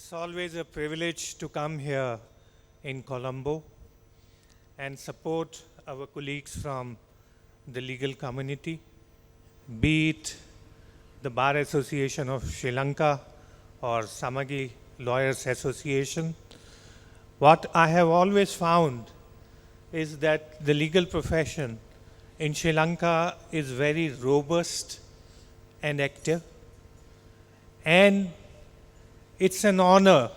It's always a privilege to come here in Colombo and support our colleagues from the legal community, be it the Bar Association of Sri Lanka or Samagi Lawyers Association. What I have always found is that the legal profession in Sri Lanka is very robust and active, and it's an honor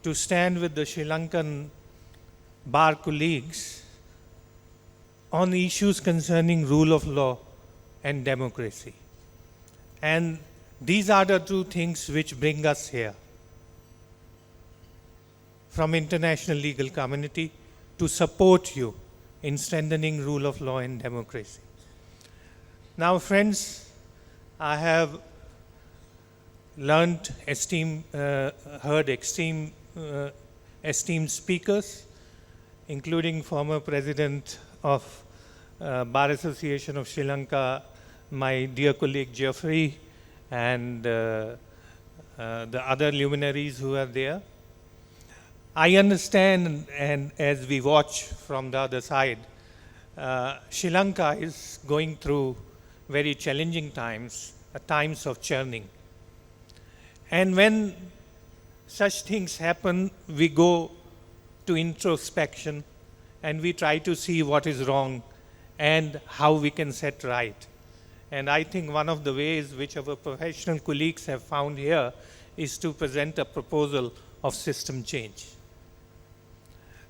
to stand with the Sri Lankan bar colleagues on issues concerning rule of law and democracy. And these are the two things which bring us here from international legal community to support you in strengthening rule of law and democracy. Now, friends, I have heard esteemed speakers, including former President of Bar Association of Sri Lanka, my dear colleague Geoffrey, and the other luminaries who are there. I understand, and as we watch from the other side, Sri Lanka is going through very challenging times, times of churning. And when such things happen, we go to introspection and we try to see what is wrong and how we can set right. And I think one of the ways which our professional colleagues have found here is to present a proposal of system change.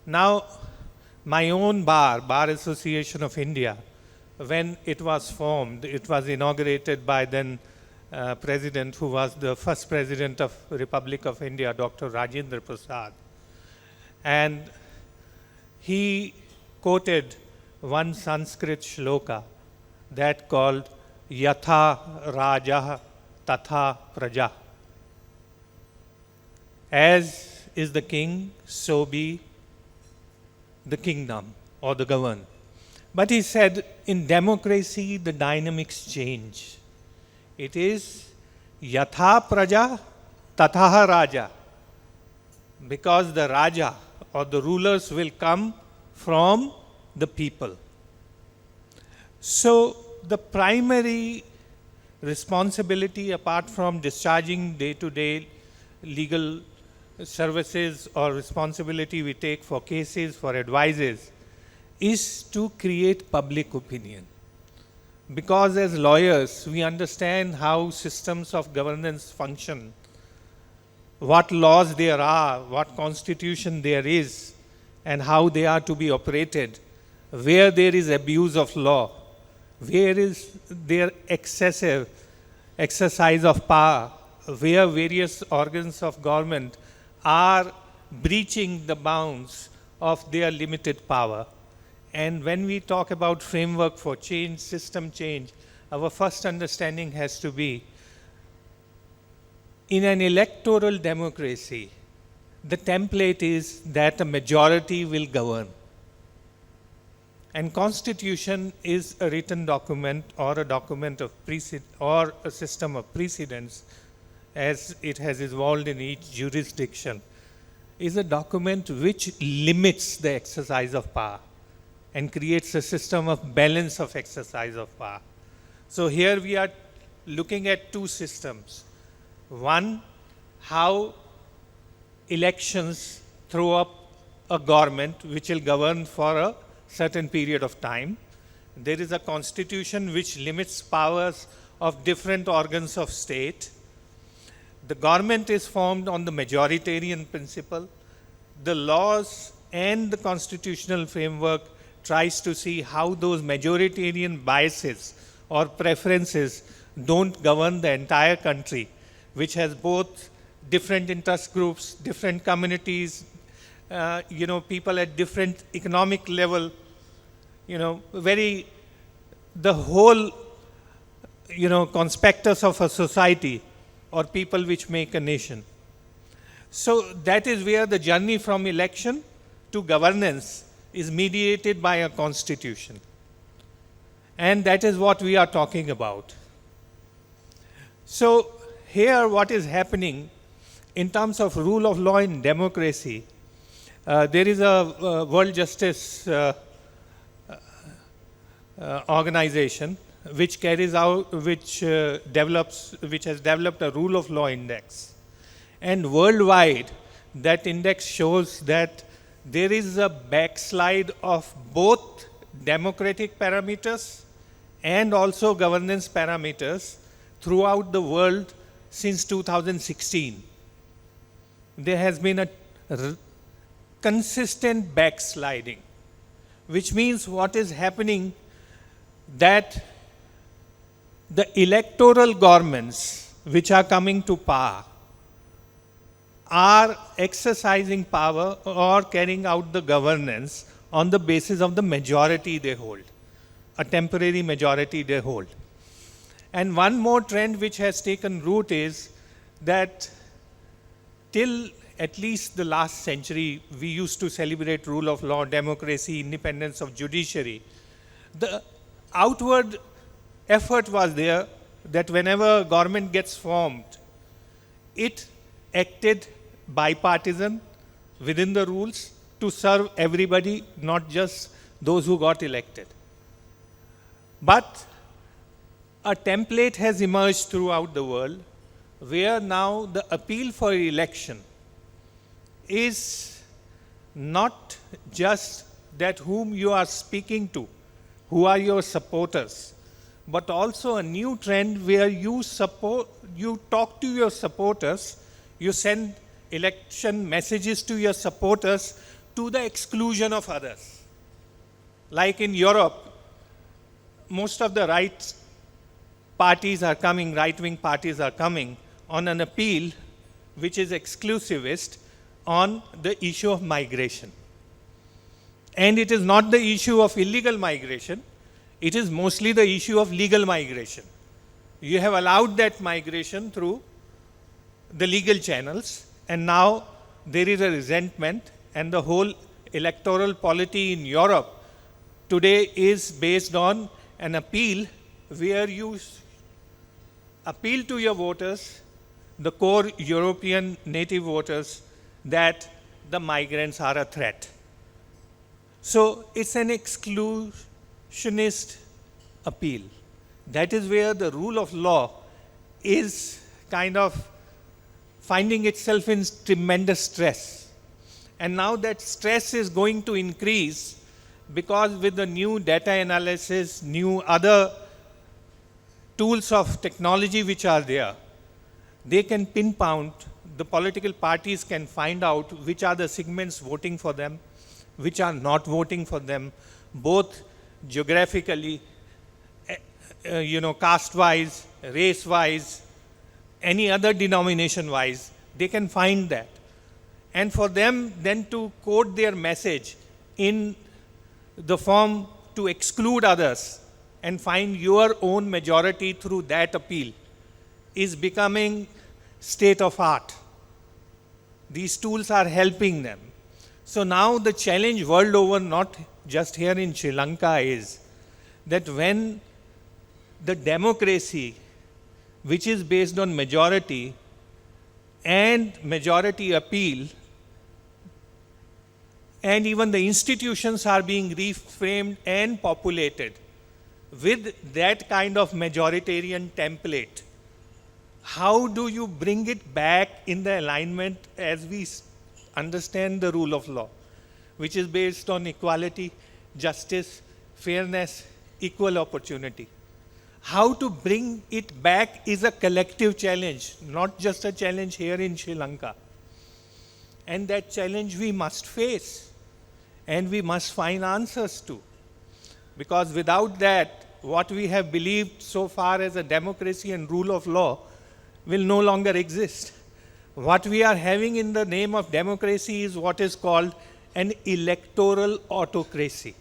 Now, my own Bar Association of India, when it was formed, it was inaugurated by then President, who was the first President of Republic of India, Dr. Rajendra Prasad. And he quoted one Sanskrit shloka that called Yatha Raja Tatha Praja. As is the king, so be the kingdom or the governed. But he said, in democracy, the dynamics change. It is Yatha Praja Tatha Raja, because the Raja or the rulers will come from the people. So the primary responsibility, apart from discharging day-to-day legal services or responsibility we take for cases, for advices, is to create public opinion. Because as lawyers, we understand how systems of governance function, what laws there are, what constitution there is, and how they are to be operated, where there is abuse of law, where is there excessive exercise of power, where various organs of government are breaching the bounds of their limited power. And when we talk about framework for change, system change, our first understanding has to be, in an electoral democracy, the template is that a majority will govern. And constitution is a written document or a document of or a system of precedents, as it has evolved in each jurisdiction, is a document which limits the exercise of power and creates a system of balance of exercise of power. So here we are looking at two systems. One, how elections throw up a government which will govern for a certain period of time. There is a constitution which limits powers of different organs of state. The government is formed on the majoritarian principle. The laws and the constitutional framework tries to see how those majoritarian biases or preferences don't govern the entire country, which has both different interest groups, different communities, people at different economic level, the whole, conspectus of a society or people which make a nation. So that is where the journey from election to governance is mediated by a constitution. And that is what we are talking about. So here what is happening in terms of rule of law in democracy, there is a World Justice organization which carries out, which has developed a rule of law index. And worldwide, that index shows that there is a backslide of both democratic parameters and also governance parameters throughout the world since 2016. There has been a consistent backsliding, which means what is happening, that the electoral governments which are coming to power are exercising power or carrying out the governance on the basis of the majority they hold, a temporary majority they hold. And one more trend which has taken root is that till at least the last century, we used to celebrate rule of law, democracy, independence of judiciary. The outward effort was there that whenever government gets formed, it acted bipartisan within the rules to serve everybody, not just those who got elected. But a template has emerged throughout the world where now the appeal for election is not just that whom you are speaking to, who are your supporters, but also a new trend where you talk to your supporters, you send election messages to your supporters to the exclusion of others. Like in Europe, most of the right right-wing parties are coming on an appeal which is exclusivist on the issue of migration. And it is not the issue of illegal migration, it is mostly the issue of legal migration. You have allowed that migration through the legal channels, and now there is a resentment, and the whole electoral polity in Europe today is based on an appeal where you appeal to your voters, the core European native voters, that the migrants are a threat. So it's an exclusionist appeal. That is where the rule of law is kind of finding itself in tremendous stress. And now that stress is going to increase because with the new data analysis, new other tools of technology which are there, they can pinpoint, the political parties can find out which are the segments voting for them, which are not voting for them, both geographically, caste-wise, race-wise, any other denomination-wise, they can find that. And for them then to code their message in the form to exclude others and find your own majority through that appeal is becoming state of art. These tools are helping them. So now the challenge world over, not just here in Sri Lanka, is that when the democracy, which is based on majority and majority appeal, and even the institutions are being reframed and populated with that kind of majoritarian template, how do you bring it back in the alignment as we understand the rule of law, which is based on equality, justice, fairness, equal opportunity? How to bring it back is a collective challenge, not just a challenge here in Sri Lanka. And that challenge we must face, and we must find answers to. Because without that, what we have believed so far as a democracy and rule of law will no longer exist. What we are having in the name of democracy is what is called an electoral autocracy.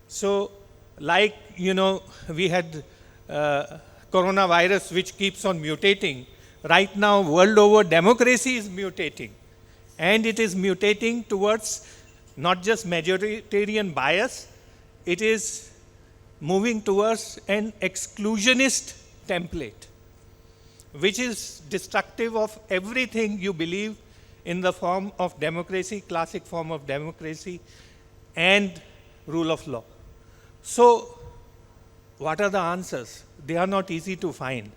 So, like, we had coronavirus which keeps on mutating. Right now, world over, democracy is mutating. And it is mutating towards not just majoritarian bias, it is moving towards an exclusionist template, which is destructive of everything you believe in the form of democracy, classic form of democracy, and rule of law. So, what are the answers? They are not easy to find.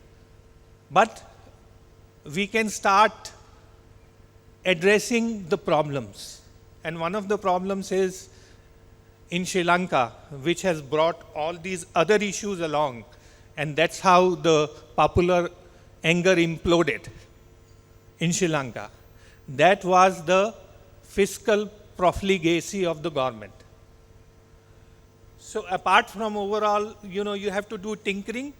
But we can start addressing the problems. And one of the problems is in Sri Lanka, which has brought all these other issues along. And that's how the popular anger imploded in Sri Lanka. That was the fiscal profligacy of the government. So apart from overall, you have to do tinkering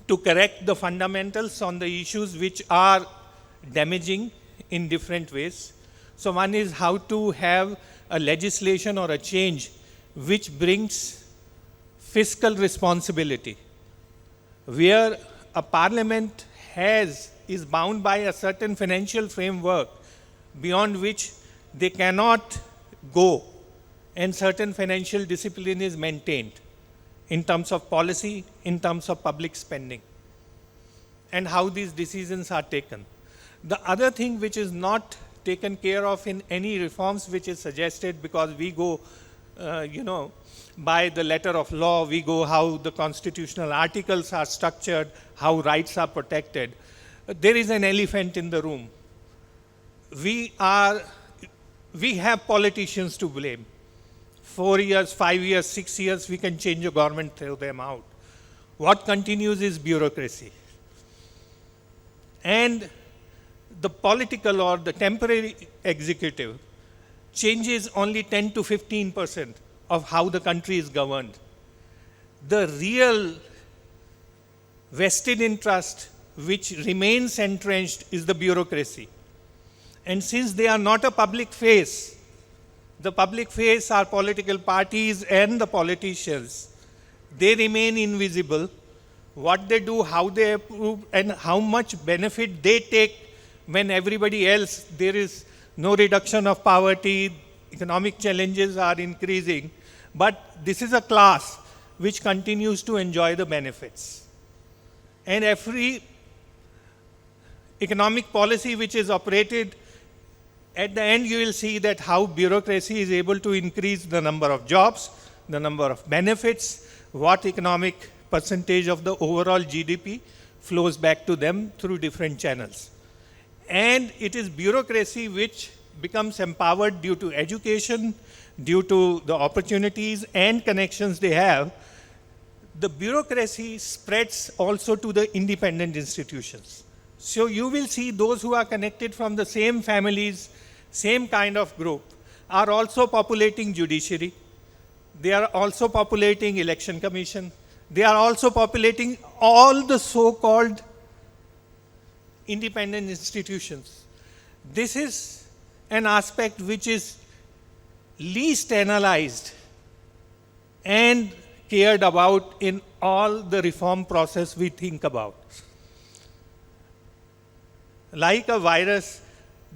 to correct the fundamentals on the issues which are damaging in different ways. So one is how to have a legislation or a change which brings fiscal responsibility, where a parliament is bound by a certain financial framework beyond which they cannot go, and certain financial discipline is maintained in terms of policy, in terms of public spending, and how these decisions are taken. The other thing which is not taken care of in any reforms which is suggested, because we go, by the letter of law, we go how the constitutional articles are structured, how rights are protected. There is an elephant in the room. We have politicians to blame. 4 years, 5 years, 6 years, we can change a government, throw them out. What continues is bureaucracy. And the political or the temporary executive changes only 10 to 15% of how the country is governed. The real vested interest which remains entrenched is the bureaucracy. And since they are not a public face, the public face are political parties and the politicians, they remain invisible. What they do, how they approve, and how much benefit they take when everybody else, there is no reduction of poverty, economic challenges are increasing, but this is a class which continues to enjoy the benefits. And every economic policy which is operated, at the end you will see that how bureaucracy is able to increase the number of jobs, the number of benefits, what economic percentage of the overall GDP flows back to them through different channels. And it is bureaucracy which becomes empowered due to education, due to the opportunities and connections they have. The bureaucracy spreads also to the independent institutions. So you will see those who are connected from the same families, same kind of group, are also populating judiciary. They are also populating election commission. They are also populating all the so-called independent institutions. This is an aspect which is least analyzed and cared about in all the reform process we think about. Like a virus,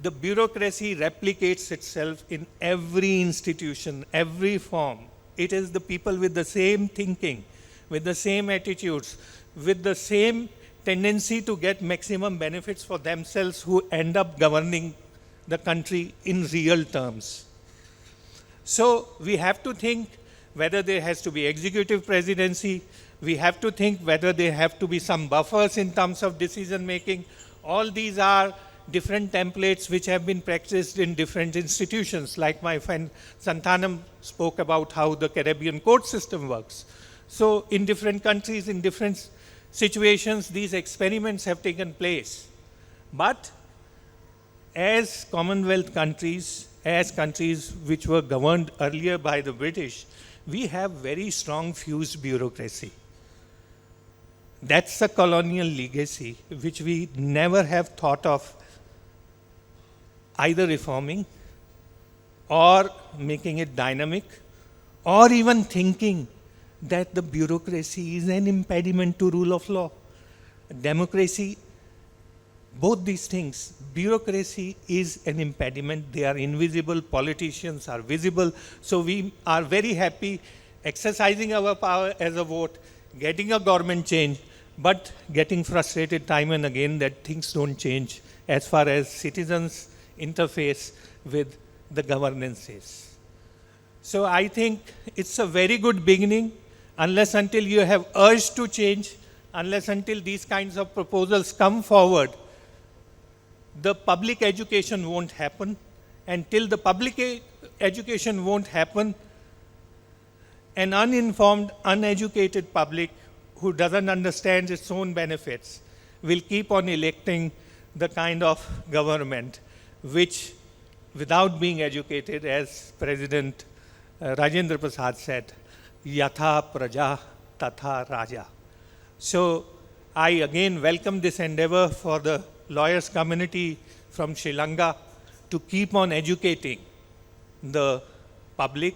the bureaucracy replicates itself in every institution, every form. It is the people with the same thinking, with the same attitudes, with the same tendency to get maximum benefits for themselves who end up governing the country in real terms. So we have to think whether there has to be executive presidency, we have to think whether there have to be some buffers in terms of decision making. All these are different templates which have been practiced in different institutions, like my friend Santhanam spoke about how the Caribbean court system works. So in different countries, in different situations, these experiments have taken place. But as Commonwealth countries, as countries which were governed earlier by the British, we have very strong fused bureaucracy. That's a colonial legacy which we never have thought of either reforming or making it dynamic, or even thinking that the bureaucracy is an impediment to rule of law. Democracy, both these things, bureaucracy is an impediment. They are invisible, politicians are visible. So we are very happy exercising our power as a vote, getting a government change, but getting frustrated time and again that things don't change as far as citizens' interface with the governance is. So I think it's a very good beginning, unless until you have urge to change, unless until these kinds of proposals come forward, the public education won't happen. And till the public education won't happen, an uninformed, uneducated public who doesn't understand its own benefits will keep on electing the kind of government which, without being educated, as President Rajendra Prasad said, Yatha Praja Tatha Raja. So I again welcome this endeavor for the lawyers community from Sri Lanka to keep on educating the public,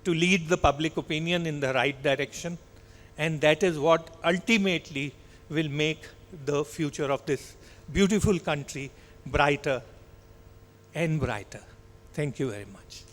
to lead the public opinion in the right direction. And that is what ultimately will make the future of this beautiful country brighter and brighter. Thank you very much.